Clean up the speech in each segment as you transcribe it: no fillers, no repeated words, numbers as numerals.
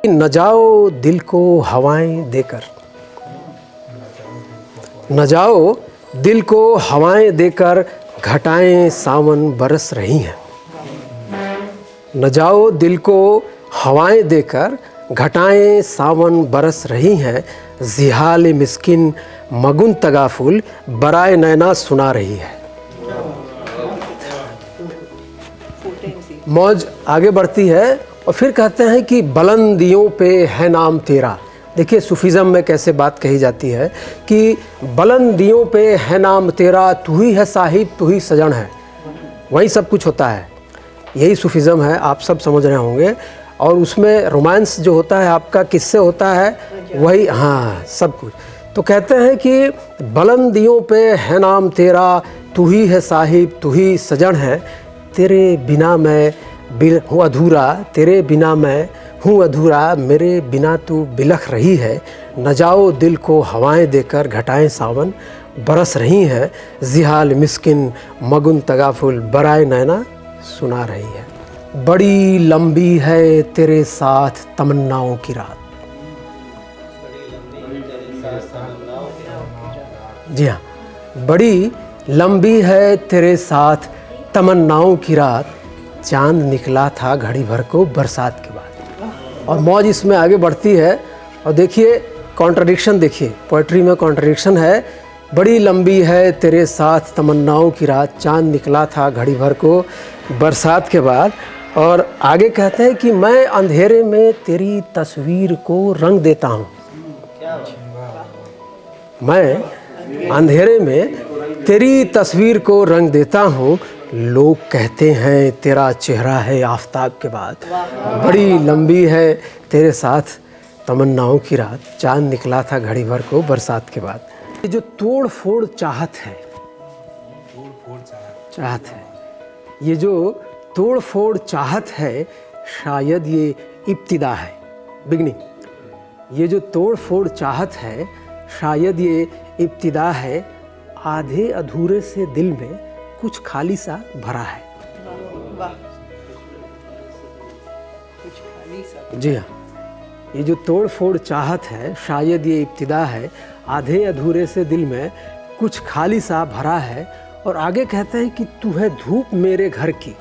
न जाओ दिल को हवाएं देकर, न जाओ दिल को हवाएं देकर, घटाएं सावन बरस रही हैं। न जाओ दिल को हवाएं देकर, घटाएं सावन बरस रही हैं। जिहाल मिस्किन मगुन तगाफुल बराए नैना सुना रही है। मौज आगे बढ़ती है और फिर कहते हैं कि बुलंदियों पे है नाम तेरा। देखिए सूफीज़म में कैसे बात कही जाती है कि बुलंदियों पे है नाम तेरा, तू ही है साहिब तू ही सजन है। वही सब कुछ होता है, यही सूफीज़म है, आप सब समझ रहे होंगे। और उसमें रोमांस जो होता है आपका किससे होता है, वही, हाँ, सब कुछ। तो कहते हैं कि बुलंदियों पे है नाम तेरा, तू ही है साहिब तू ही सजन है। तेरे बिना मैं हूँ अधूरा, तेरे बिना मैं हूँ अधूरा, मेरे बिना तू बिलख रही है। न जाओ दिल को हवाएं देकर, घटाएं सावन बरस रही हैं। जिहाल मिस्किन मगुन तगाफुल बराए नैना सुना रही है। बड़ी लंबी है तेरे साथ तमन्नाओं की रात। जी हाँ, बड़ी लंबी है तेरे साथ तमन्नाओं की रात, चांद निकला था घड़ी भर को बरसात के बाद। और मौज इसमें आगे बढ़ती है और देखिए कॉन्ट्रडिक्शन, देखिए पोइट्री में कॉन्ट्रडिक्शन है। बड़ी लंबी है तेरे साथ तमन्नाओं की रात, चांद निकला था घड़ी भर को बरसात के बाद। और आगे कहते हैं कि मैं अंधेरे में तेरी तस्वीर को रंग देता हूँ। मैं अंधेरे में तेरी तस्वीर को रंग देता हूँ, लोग कहते हैं तेरा चेहरा है आफताब के बाद। बड़ी लंबी है तेरे साथ तमन्नाओं की रात, चांद निकला था घड़ी भर को बरसात के बाद। ये जो तोड़ फोड़ चाहत है, चाहत है, ये जो तोड़ फोड़ चाहत है, शायद ये इब्तिदा है, बिगनिंग। ये जो तोड़ फोड़ चाहत है, शायद ये इब्तिदा है। आधे अधूरे से दिल में कुछ खाली सा भरा है। कुछ खाली सा। जी हाँ, ये जो तोड़ फोड़ चाहत है, शायद ये इब्तिदा है। आधे अधूरे से दिल में कुछ खाली सा भरा है। और आगे कहते हैं कि तू है धूप मेरे घर की,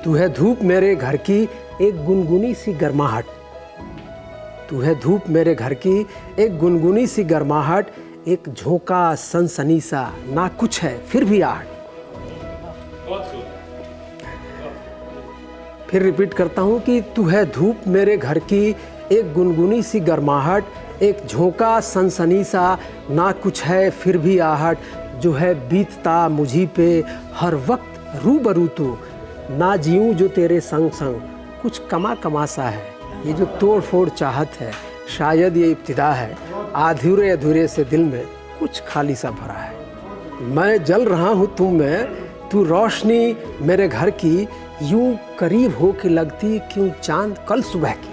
तू है धूप मेरे घर की एक गुनगुनी सी गर्माहट। तू है धूप मेरे घर की एक गुनगुनी सी गर्माहट, एक झोंका सनसनी सा ना कुछ है फिर भी आहट। फिर रिपीट करता हूँ कि तू है धूप मेरे घर की एक गुनगुनी सी गर्माहट, एक झोंका सनसनी सा ना कुछ है फिर भी आहट, जो है बीतता मुझी पे हर वक्त रूबरू तू, ना जीऊँ जो तेरे संग संग कुछ कमा कमा सा है। ये जो तोड़ फोड़ चाहत है, शायद ये इब्तिदा है। अधूरे अधूरे से दिल में कुछ खाली सा भरा है। मैं जल रहा हूँ तुम में, तू रोशनी मेरे घर की, यूं करीब हो के लगती क्यों चांद कल सुबह की।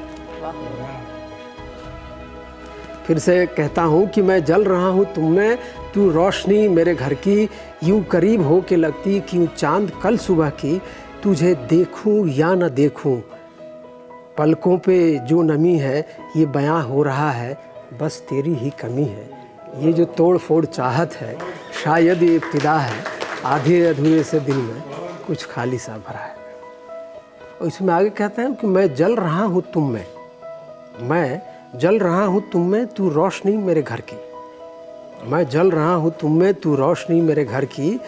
फिर से कहता हूँ कि मैं जल रहा हूँ तुम में, तू रोशनी मेरे घर की, यूं करीब हो के लगती क्यों चांद कल सुबह की। तुझे देखूं या न देखूं, पलकों पे जो नमी है ये बयां हो रहा है, बस तेरी ही कमी है। ये जो तोड़ फोड़ चाहत है, शायद ये इब्तिदा है। आधे अधूरे से दिल में कुछ खाली सा भरा है। और इसमें आगे कहते हैं कि मैं जल रहा हूँ तुम में, मैं जल रहा हूँ तुम में, तू रोशनी मेरे घर की। मैं जल रहा हूँ तुम में, तू रोशनी मेरे घर की,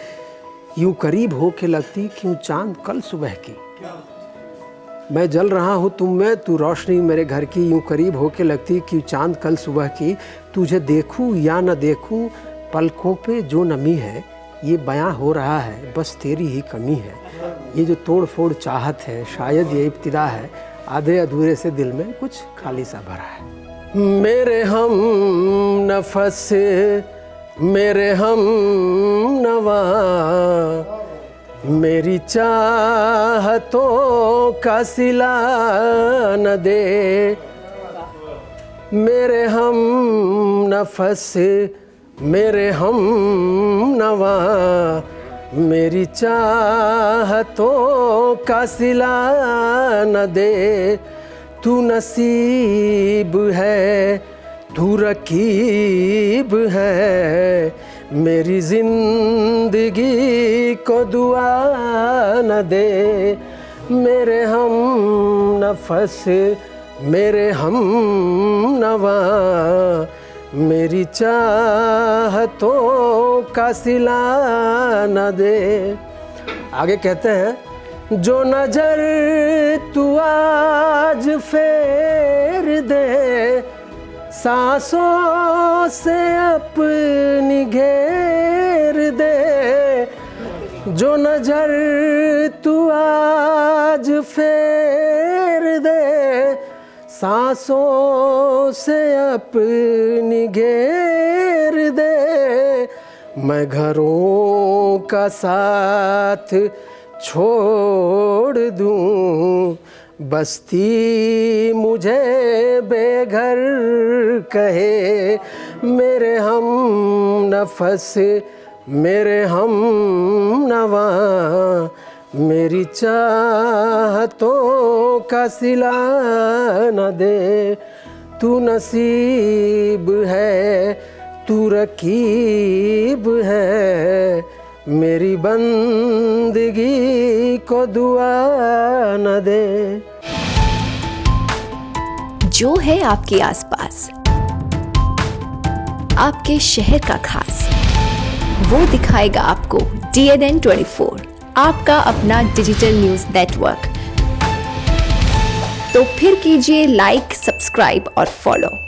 यूं करीब हो के लगती क्यों चांद कल सुबह की। मैं जल रहा हूँ तुम में, तू रोशनी मेरे घर की, यूं करीब हो के लगती क्यों चांद कल सुबह की। तुझे देखूं या न देखूं, पलकों पे जो नमी है ये बयां हो रहा है, बस तेरी ही कमी है। ये जो तोड़ फोड़ चाहत है, शायद ये इब्तिदा है। आधे अधूरे से दिल में कुछ खाली सा भरा है। मेरे हम नफस मेरे हम नवा, मेरी चाहतों का सिला न दे। मेरे हम नफस मेरे हम नवा, मेरी चाहतों का सिला न दे। तू नसीब है, तू रकीब है, मेरी जिंदगी को दुआ न दे। मेरे हम नफस, मेरे हम नवा, मेरी चाहतों का सिला न दे। आगे कहते हैं, जो नजर तू आज फेर दे, सांसों से अपनी घेर दे। जो नजर तू आज फेर दे, सांसों से अपनी घेर दे। मैं घरों का साथ छोड़ दूं, बस्ती मुझे बेघर कहे। मेरे हम नफस, मेरे हम नवा, मेरी चाहतों का सिला न दे। तू नसीब है, तू रकीब है, मेरी बंदगी को दुआ न दे। जो है आपके आसपास, आपके शहर का खास, वो दिखाएगा आपको DNN 24, आपका अपना डिजिटल न्यूज नेटवर्क। तो फिर कीजिए लाइक, सब्सक्राइब और फॉलो।